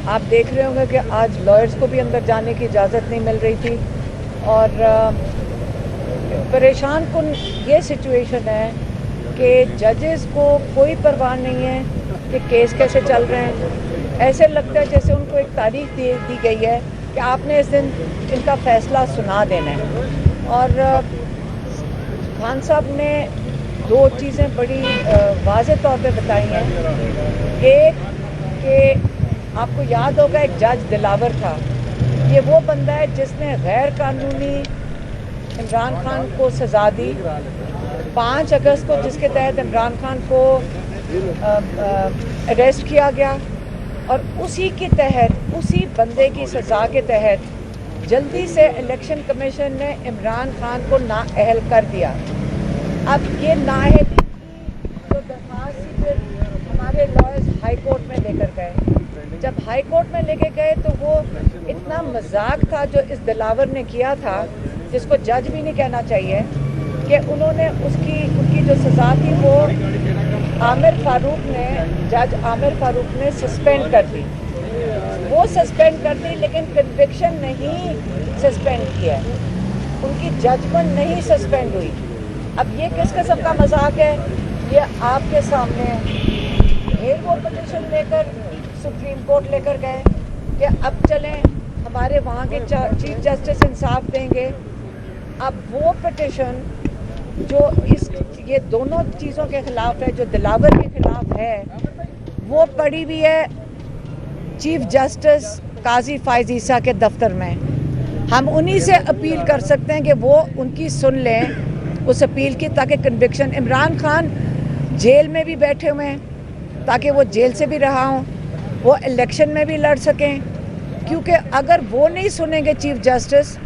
आप देख रहे होंगे कि आज लॉयर्स को भी अंदर जाने की इजाज़त नहीं मिल रही थी और परेशान कुन ये सिचुएशन है कि जजेस को कोई परवाह नहीं है कि केस कैसे चल रहे हैं। ऐसे लगता है जैसे उनको एक तारीख दी गई है कि आपने इस दिन इनका फ़ैसला सुना देना है। और खान साहब ने दो चीज़ें बड़ी वाज़ेह तौर पे बताई हैं। एक कि आपको याद होगा एक जज दिलावर था, ये वो बंदा है जिसने गैर कानूनी इमरान खान को सज़ा दी 5 अगस्त को, जिसके तहत इमरान खान को अरेस्ट किया गया और उसी के तहत उसी बंदे की सज़ा के तहत जल्दी से इलेक्शन कमीशन ने इमरान खान को नाअहल कर दिया। अब ये नाअहली की जो दरख्वास्त थी फिर हमारे लॉयर्स हाई कोर्ट में लेकर गए। जब हाई कोर्ट में लेके गए तो वो इतना मजाक था जो इस दिलावर ने किया था, जिसको जज भी नहीं कहना चाहिए, कि उन्होंने उनकी जो सज़ा थी वो जज आमिर फारूक ने सस्पेंड कर दी। वो सस्पेंड कर दी लेकिन कन्विक्शन नहीं सस्पेंड किया, उनकी जजमेंट नहीं सस्पेंड हुई। अब ये किस किस्म का मजाक है, ये आपके सामने है। फिर वो पिटीशन लेकर सुप्रीम कोर्ट लेकर गए कि अब चलें, हमारे वहाँ के चीफ जस्टिस इंसाफ देंगे। अब वो पिटीशन जो ये दोनों चीज़ों के ख़िलाफ़ है, जो दिलावर के ख़िलाफ़ है, वो पड़ी हुई है चीफ जस्टिस काजी फ़ाइज़ ईसा के दफ्तर में। हम उन्हीं से अपील कर सकते हैं कि वो उनकी सुन लें उस अपील की, ताकि कन्विक्शन, इमरान खान जेल में भी बैठे हुए हैं ताकि वो जेल से भी रहा हों, वो इलेक्शन में भी लड़ सकें। क्योंकि अगर वो नहीं सुनेंगे चीफ जस्टिस,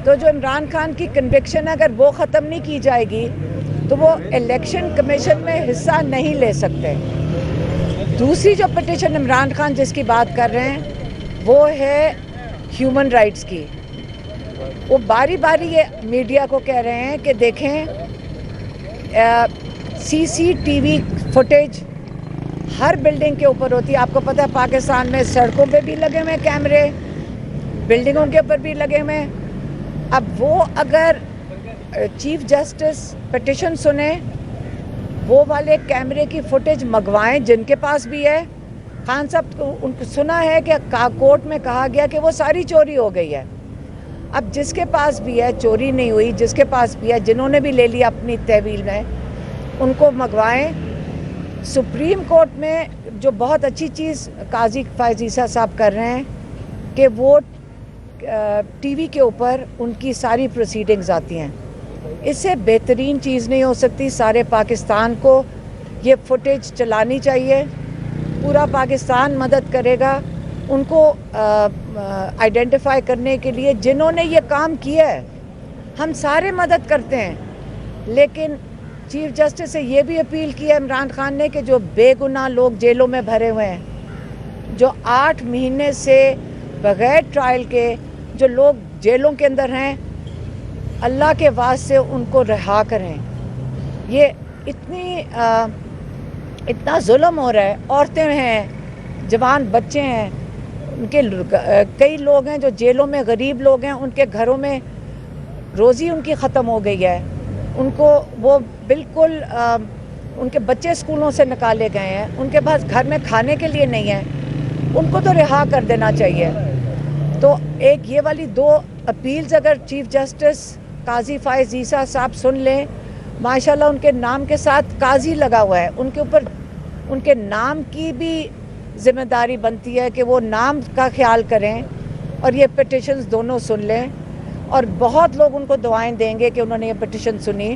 तो जो इमरान खान की कन्विक्शन है अगर वो ख़त्म नहीं की जाएगी तो वो इलेक्शन कमीशन में हिस्सा नहीं ले सकते। दूसरी जो पिटीशन इमरान खान जिसकी बात कर रहे हैं वो है ह्यूमन राइट्स की। वो बारी बारी ये मीडिया को कह रहे हैं कि देखें सीसीटीवी फुटेज हर बिल्डिंग के ऊपर होती है। आपको पता है पाकिस्तान में सड़कों पे भी लगे हुए कैमरे, बिल्डिंगों के ऊपर भी लगे हुए। अब वो अगर चीफ जस्टिस पिटीशन सुने, वो वाले कैमरे की फुटेज मंगवाएं जिनके पास भी है। खान साहब को उनको सुना है कि कोर्ट में कहा गया कि वो सारी चोरी हो गई है। अब जिसके पास भी है, चोरी नहीं हुई, जिसके पास भी है, जिन्होंने भी ले लिया अपनी तहवील में, उनको मंगवाएं। सुप्रीम कोर्ट में जो बहुत अच्छी चीज़ काजी फ़ाइज़ ईसा साहब कर रहे हैं कि वो टीवी के ऊपर उनकी सारी प्रोसीडिंग्स आती हैं। इससे बेहतरीन चीज़ नहीं हो सकती। सारे पाकिस्तान को ये फुटेज चलानी चाहिए, पूरा पाकिस्तान मदद करेगा उनको आइडेंटिफाई करने के लिए जिन्होंने ये काम किया है। हम सारे मदद करते हैं, लेकिन चीफ जस्टिस से ये भी अपील की है इमरान खान ने कि जो बेगुनाह लोग जेलों में भरे हुए हैं, जो 8 महीने से बग़ैर ट्रायल के जो लोग जेलों के अंदर हैं, अल्लाह के वास्ते उनको रिहा करें। ये इतना जुल्म हो रहा है। औरतें हैं, जवान बच्चे हैं, उनके कई लोग हैं जो जेलों में, गरीब लोग हैं, उनके घरों में रोज़ी उनकी ख़त्म हो गई है। उनको वो बिल्कुल उनके बच्चे स्कूलों से निकाले गए हैं, उनके पास घर में खाने के लिए नहीं है, उनको तो रिहा कर देना चाहिए। तो एक ये वाली 2 अपील्स अगर चीफ जस्टिस काजी फ़ाइज़ ईसा साहब सुन लें, माशाल्लाह उनके नाम के साथ काजी लगा हुआ है, उनके ऊपर उनके नाम की भी जिम्मेदारी बनती है कि वो नाम का ख्याल करें और ये पिटिशन्स दोनों सुन लें। और बहुत लोग उनको दुआएं देंगे कि उन्होंने ये पिटिशन सुनी।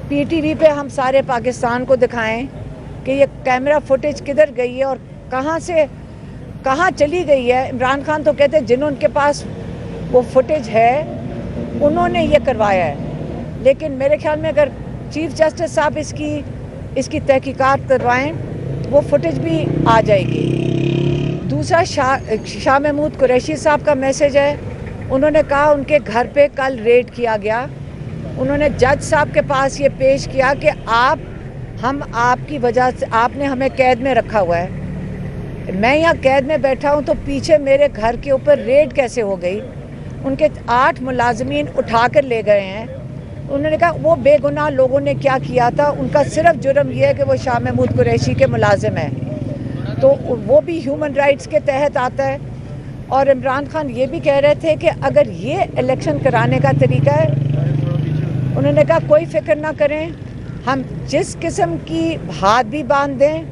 पीटीवी पे हम सारे पाकिस्तान को दिखाएं कि ये कैमरा फुटेज किधर गई है और कहाँ से कहाँ चली गई है। इमरान खान तो कहते हैं जिन्होंने पास वो फुटेज है उन्होंने ये करवाया है, लेकिन मेरे ख्याल में अगर चीफ जस्टिस साहब इसकी तहकीकात करवाएं, वो फुटेज भी आ जाएगी। दूसरा शाह महमूद कुरैशी साहब का मैसेज है। उन्होंने कहा उनके घर पे कल रेड किया गया। उन्होंने जज साहब के पास ये पेश किया कि हम आपकी वजह से, आपने हमें कैद में रखा हुआ है। मैं यहाँ कैद में बैठा हूँ तो पीछे मेरे घर के ऊपर रेड कैसे हो गई। उनके 8 मुलाजमीन उठा कर ले गए हैं। उन्होंने कहा वो बेगुनाह लोगों ने क्या किया था, उनका सिर्फ जुर्म यह है कि वो शाह महमूद कुरैशी के मुलाजिम हैं, तो वो भी ह्यूमन राइट्स के तहत आता है। और इमरान खान ये भी कह रहे थे कि अगर ये इलेक्शन कराने का तरीका है, उन्होंने कहा कोई फिक्र ना करें, हम जिस किस्म की हाथ भी बांध दें,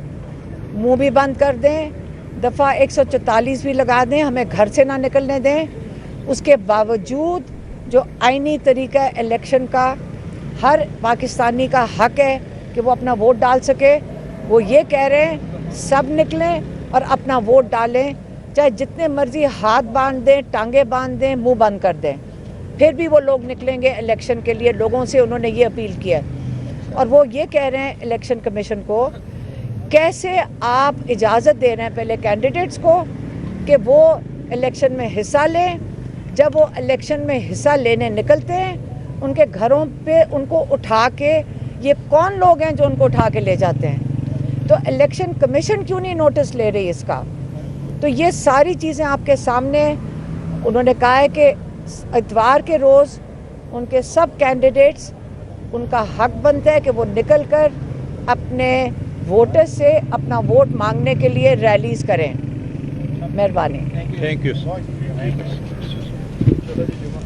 मुंह भी बंद कर दें, दफ़ा 144 भी लगा दें, हमें घर से ना निकलने दें, उसके बावजूद जो आईनी तरीका इलेक्शन का हर पाकिस्तानी का हक है कि वो अपना वोट डाल सके, वो ये कह रहे हैं सब निकलें और अपना वोट डालें, चाहे जितने मर्जी हाथ बांध दें, टांगे बांध दें, मुंह बंद कर दें, फिर भी वो लोग निकलेंगे इलेक्शन के लिए। लोगों से उन्होंने ये अपील किया है। और वो ये कह रहे हैं इलेक्शन कमीशन को, कैसे आप इजाज़त दे रहे हैं पहले कैंडिडेट्स को कि वो इलेक्शन में हिस्सा लें, जब वो इलेक्शन में हिस्सा लेने निकलते हैं उनके घरों पे उनको उठा के, ये कौन लोग हैं जो उनको उठा के ले जाते हैं, तो इलेक्शन कमीशन क्यों नहीं नोटिस ले रही इसका। तो ये सारी चीज़ें आपके सामने। उन्होंने कहा है कि इतवार के रोज़ उनके सब कैंडिडेट्स, उनका हक बनता है कि वो निकल कर अपने वोटर से अपना वोट मांगने के लिए रैलीज करें। मेहरबानी। Thank you.